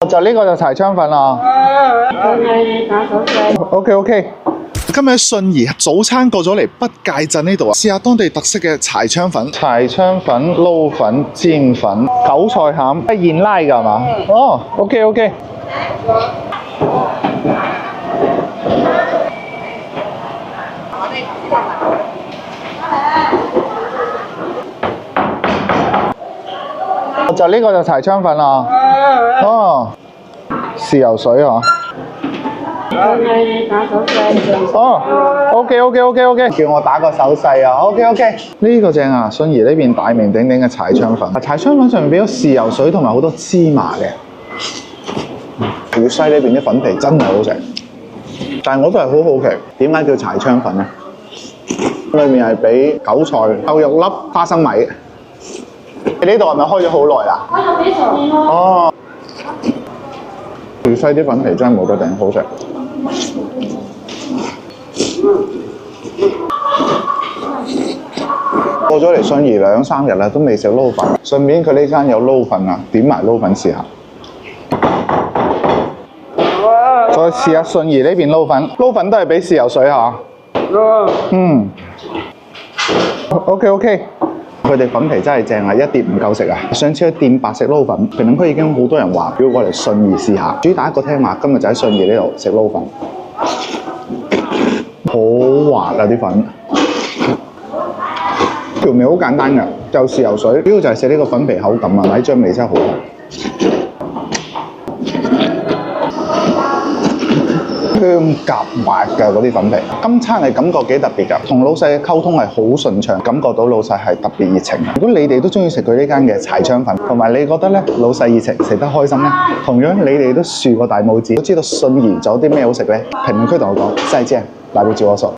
就呢個就柴腸粉啊。OK。今日喺信義早餐過咗嚟北界鎮呢度啊，試下當地特色嘅柴腸粉。柴腸粉、撈粉、煎粉、韭菜餡，係現拉㗎係嘛？哦，OK。就呢個就柴腸粉啊。哦，豉油水啊。哦，OK，叫我打個手勢啊 ，OK，呢個正啊，信義呢邊大名鼎鼎嘅柴腸粉，柴腸粉上面俾咗豉油水同埋好多芝麻嘅，粵西呢邊啲粉皮真係好食，但係我都係好好奇，點解叫柴腸粉咧？裏面係俾韭菜、豆肉粒、花生米。你呢度係咪開咗好耐啦？開咗幾十年咯。哦，粵西啲粉皮真係冇得頂，好食。過咗嚟信義2、3日啦，都未食撈粉。順便佢呢間有撈粉啊，點埋撈粉試下。再試下信義呢邊撈粉，撈粉都係俾豉油水嚇。嗯。OK。佢哋粉皮真係正啊，一碟唔夠食啊！上次去店白食撈粉，評論區已經好多人話要過嚟信義試下。主打一個聽話，今日就喺信義呢度食撈粉，好滑啊啲粉，調味好簡單㗎，就豉油水，主要就係食呢個粉皮口感啊，奶醬味真係好好。香夾滑嘅嗰啲粉皮，今餐係感覺幾特別㗎，同老細嘅溝通係好順暢，感覺到老細係特別熱情。如果你哋都中意食佢呢間嘅柴腸粉，同埋你覺得咧老細熱情，食得開心咧，同樣你哋都豎個大拇指，都知道信義仲有啲咩好食咧，評論區同我講，再見，來不及我手。